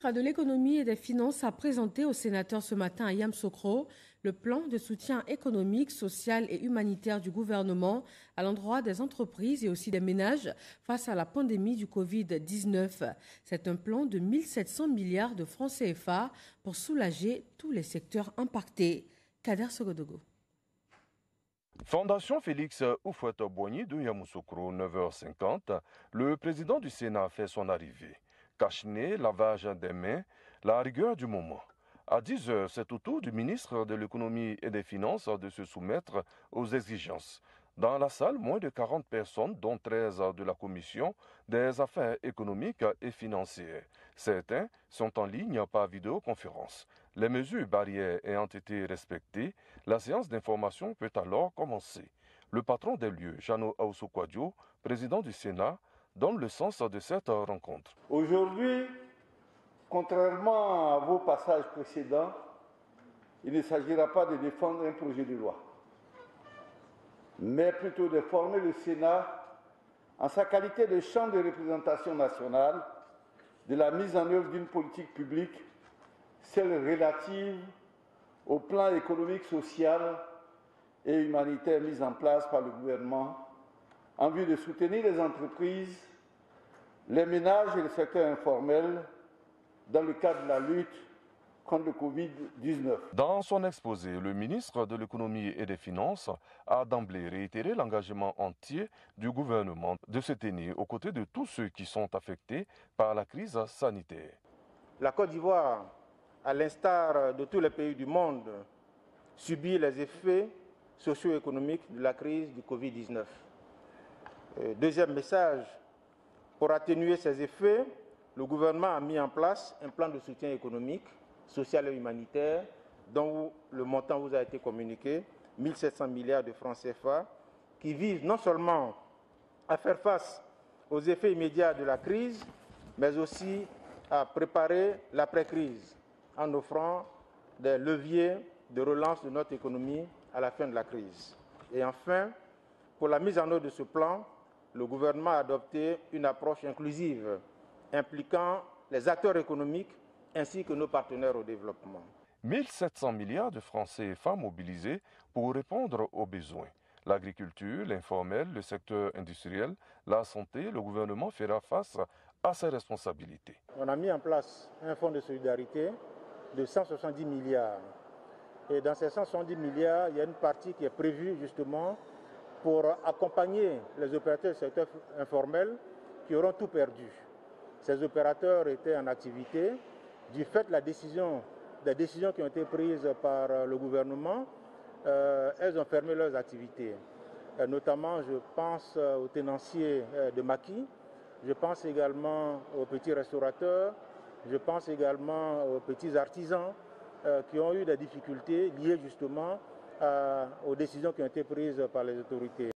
De l'économie et des finances a présenté au sénateur ce matin à Yamoussoukro le plan de soutien économique, social et humanitaire du gouvernement à l'endroit des entreprises et aussi des ménages face à la pandémie du Covid-19. C'est un plan de 1700 milliards de francs CFA pour soulager tous les secteurs impactés. Kader Sogodogo. Fondation Félix Houphouët-Boigny de Yamoussoukro, 9h50, le président du Sénat fait son arrivée. Cache-nez, lavage des mains, la rigueur du moment. À 10h, c'est au tour du ministre de l'économie et des finances de se soumettre aux exigences. Dans la salle, moins de 40 personnes, dont 13 de la commission des affaires économiques et financières. Certains sont en ligne par vidéoconférence. Les mesures barrières ayant été respectées, la séance d'information peut alors commencer. Le patron des lieux, Jano Aoussou-Kouadio, président du Sénat, donne le sens de cette rencontre. Aujourd'hui, contrairement à vos passages précédents, il ne s'agira pas de défendre un projet de loi, mais plutôt de former le Sénat en sa qualité de champ de représentation nationale de la mise en œuvre d'une politique publique, celle relative au plan économique, social et humanitaire mis en place par le gouvernement en vue de soutenir les entreprises, les ménages et le secteur informel dans le cadre de la lutte contre le Covid-19. Dans son exposé, le ministre de l'économie et des finances a d'emblée réitéré l'engagement entier du gouvernement de se tenir aux côtés de tous ceux qui sont affectés par la crise sanitaire. La Côte d'Ivoire, à l'instar de tous les pays du monde, subit les effets socio-économiques de la crise du Covid-19. Deuxième message, pour atténuer ces effets, le gouvernement a mis en place un plan de soutien économique, social et humanitaire, dont le montant vous a été communiqué, 1700 milliards de francs CFA, qui vise non seulement à faire face aux effets immédiats de la crise, mais aussi à préparer l'après-crise, en offrant des leviers de relance de notre économie à la fin de la crise. Et enfin, pour la mise en œuvre de ce plan, le gouvernement a adopté une approche inclusive, impliquant les acteurs économiques ainsi que nos partenaires au développement. 1700 milliards de francs CFA mobilisés pour répondre aux besoins. L'agriculture, l'informel, le secteur industriel, la santé, le gouvernement fera face à ses responsabilités. On a mis en place un fonds de solidarité de 170 milliards. Et dans ces 170 milliards, il y a une partie qui est prévue justement pour accompagner les opérateurs du secteur informel qui auront tout perdu. Ces opérateurs étaient en activité. Du fait de des décisions qui ont été prises par le gouvernement, elles ont fermé leurs activités. Notamment, je pense aux tenanciers de maquis, je pense également aux petits restaurateurs, je pense également aux petits artisans qui ont eu des difficultés liées justement aux décisions qui ont été prises par les autorités.